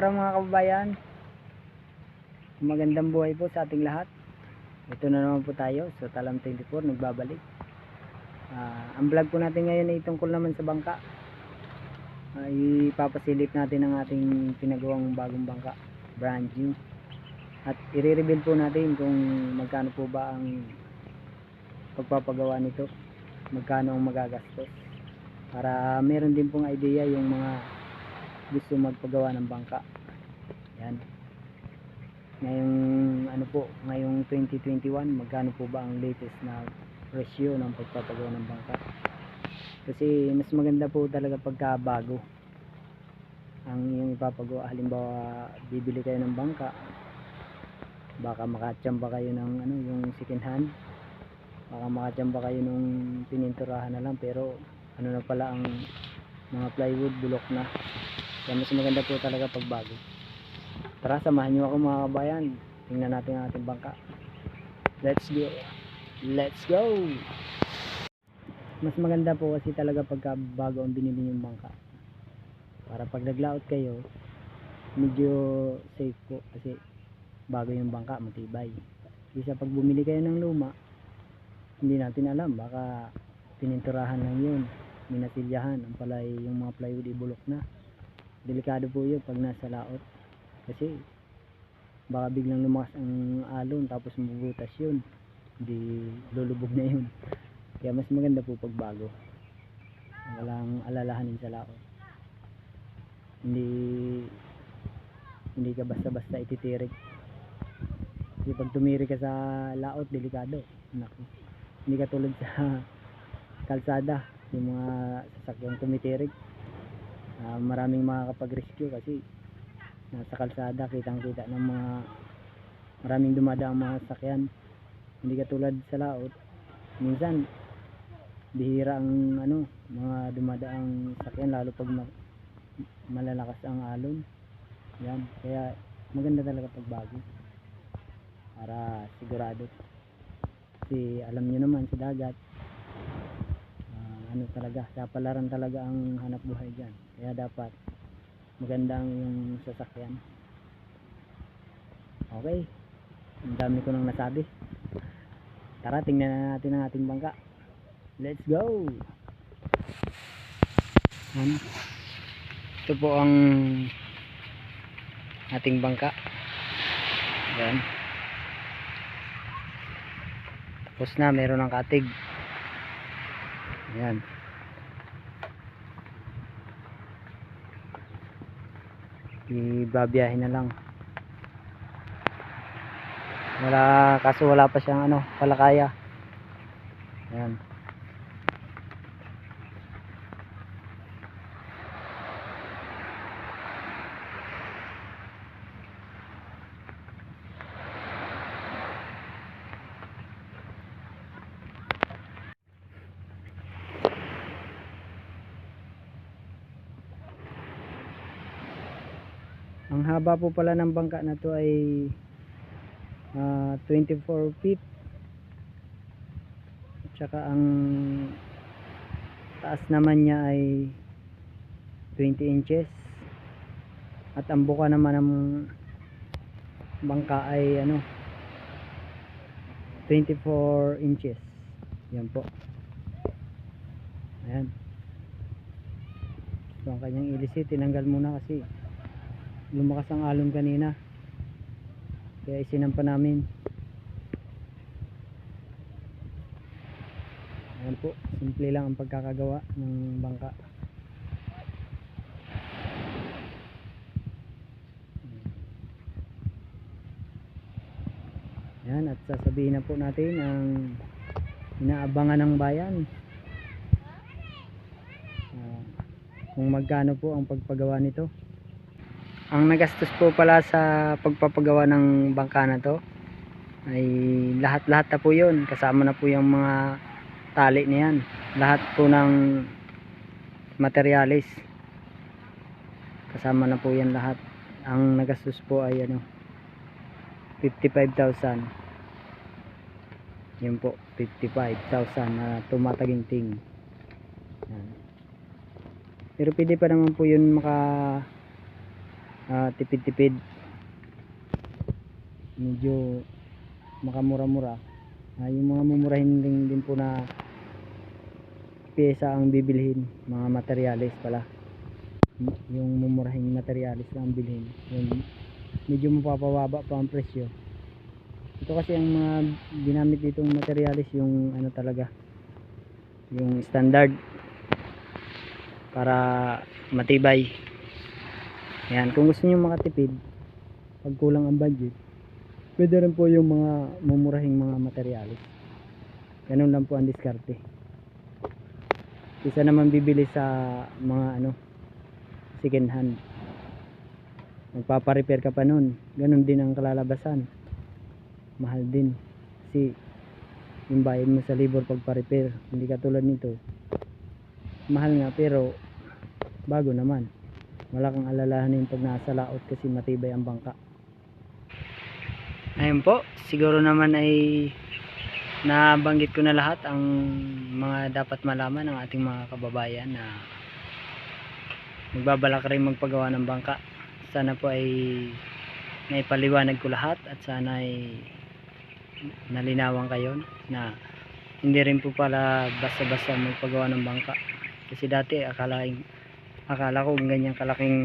araw mga kababayan. Magandang buhay po sa ating lahat. Ito na naman po tayo sa Talam 24 nagbabalik. Ang vlog po natin ngayon ay tungkol naman sa bangka. Ipapasilip natin ang ating pinagawang bagong bangka, brand new. At i-reveal po natin kung magkano po ba ang pagpapagawa nito, magkano ang magagastos, para meron din pong idea yung mga gusto magpagawa ng bangka. Yan. Ngayong 2021, magkano po ba ang latest na presyo ng pagpapagawa ng bangka? Kasi mas maganda po talaga pagka bago ang yung ipapagawa. Halimbawa, bibili kayo ng bangka, baka makachamba kayo ng yung second hand, baka makachamba kayo nung pininturahan na lang, pero na pala ang mga plywood bulok na. Kaya mas maganda po talaga pag bago. Tara, samahan nyo ako mga kabayan, tingnan natin ang ating bangka. Let's go. Mas maganda po kasi talaga pagka bago ang binili yung bangka, para pag naglaot kayo medyo safe po, kasi bago yung bangka, matibay. Isa pag bumili kayo ng luma, hindi natin alam, baka pininturahan lang yun, minasilyahan, ang pala yung mga plywood ibulok na. Delikado po yun pag nasa laot, kasi baka biglang lumakas ang alon tapos mabubutas yun, hindi lulubog na yun. Kaya mas maganda po pag bago, walang alalahanin sa laot. Hindi ka basta-basta ititirik, kasi pag tumirik ka sa laot, delikado. Naku, hindi ka tulad sa kalsada, yung mga sasakyang tumitirik. Maraming makakapag-rescue kasi nasa kalsada, kitang-kita ng maraming dumadaang mga sasakyan. Hindi katulad sa laot, minsan bihira ang mga dumadaang sasakyan, lalo pag malalakas ang alon. Yan, kaya maganda talaga pag bago, para sigurado. Kasi alam nyo naman sa dagat, talaga, kapalaran talaga ang hanap buhay dyan. Kaya dapat magandang yung sasakyan. Okay, ang dami ko nang nasabi. Tara, tingnan na natin ang ating bangka. Let's go. Ito po ang ating bangka. Yan. Tapos na, meron ng katig. Yan. Ibabiyahin na lang. Kaso wala pa siyang palakaya. Yan. Ang haba po pala ng bangka na to ay 24 feet. At saka ang taas naman niya ay 20 inches. At ang buka naman ng bangka ay 24 inches. Yan po. Ayan. So ang kanyang ilisit, tinanggal muna kasi lumakas ang alon kanina, kaya isinampa namin. Ayan po, simple lang ang pagkakagawa ng bangka. Ayan, at sasabihin na po natin ang inaabangan ng bayan, kung magkano po ang pagpagawa nito. Ang nagastos po pala sa pagpapagawa ng bangka na to ay lahat-lahat na po yun, kasama na po yung mga tali na yan, lahat po ng materialis kasama na po yan lahat. Ang nagastos po ay 55,000. yun po, 55,000 na tumataginting. Yan. Pero pwede pa naman po yun tipid-tipid, medyo makamura-mura. Yung mga mumurahin din po na pyesa ang bibilhin, mga materyales pala, yung mumurahing materyales na ang bilhin, yung medyo mapapababa pa ang presyo. Ito kasi ang mga ginamit ditong materyales, yung ano talaga, yung standard para matibay. Ayan, kung gusto niyo makatipid pag kulang ang budget, pwede rin po yung mga mumurahing mga materyales. Ganun lang po ang diskarte. Isa naman bibili sa mga ano, second hand, magpapa-repair ka pa nun, ganun din ang kalalabasan, mahal din kasi yung bayad mo sa labor pagpa-repair. Hindi katulad nito, mahal nga pero bago naman, wala kang alalahanin pag nasa laot kasi matibay ang bangka. Ayun po, siguro naman ay nabanggit ko na lahat ang mga dapat malaman ng ating mga kababayan na magbabalak rin magpagawa ng bangka. Sana po ay naipaliwanag ko lahat at sana ay nalinawan kayo na hindi rin po pala basta-basta magpagawa ng bangka. Kasi dati akala ko ganyang kalaking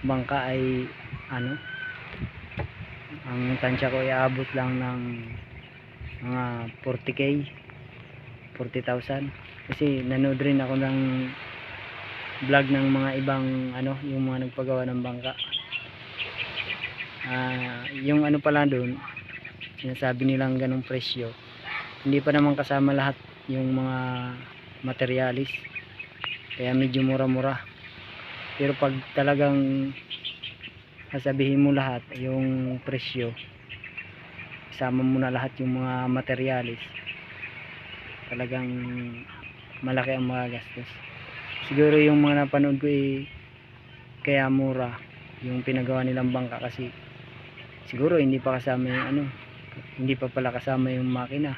bangka ay ano, ang tansya ko ay aabot lang ng mga 40k, 40,000. Kasi nanood rin ako ng vlog ng mga ibang ano, yung mga nagpagawa ng bangka. Yung ano pala doon, sinasabi nilang ganong presyo, hindi pa naman kasama lahat yung mga materialis, kaya medyo mura-mura. Pero pag talagang sasabihin mo lahat yung presyo, isama mo na lahat yung mga materialis, talagang malaki ang mga gastos. Siguro yung mga napanood ko kaya mura yung pinagawa nilang bangka kasi siguro hindi pa kasama yung ano, hindi pa pala kasama yung makina,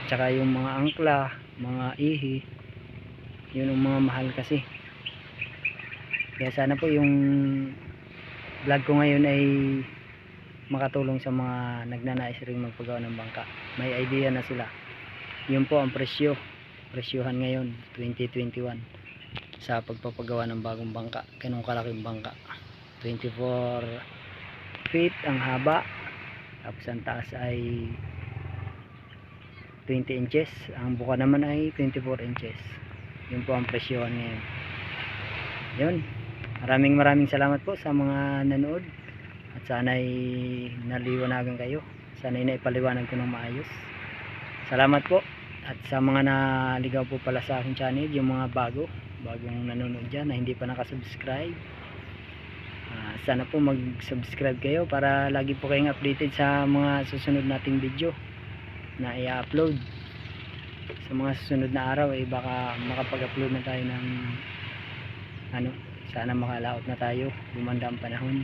tsaka yung mga angkla, mga ihi, yun ang mga mahal kasi. Kaya sana po yung vlog ko ngayon ay makatulong sa mga nagnanais ring magpagawa ng bangka. May idea na sila. Yun po ang presyohan ngayon 2021 sa pagpapagawa ng bagong bangka. Ganong kalaking bangka, 24 feet ang haba, tapos ang taas ay 20 inches, ang buka naman ay 24 inches. Yun po ang presyohan ngayon. Yun, maraming salamat po sa mga nanood at sana'y naliwanagan kayo, sana'y naipaliwanag ko ng maayos. Salamat po. At sa mga naligaw po pala sa aking channel, yung mga bagong nanonood dyan na hindi pa nakasubscribe, sana po mag-subscribe kayo para lagi po kayong updated sa mga susunod nating video na i-upload. Sa mga susunod na araw ay baka makapag-upload na tayo ng ano, sana makalaot na tayo, gumanda ang panahon.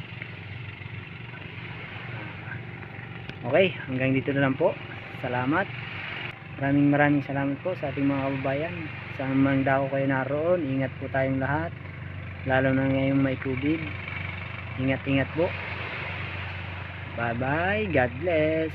Okay, hanggang dito na lang po. Salamat. Maraming salamat po sa ating mga kababayan. Saan man daw kayo naroon, ingat po tayong lahat, lalo na ngayong may COVID. Ingat po. Bye bye, God bless.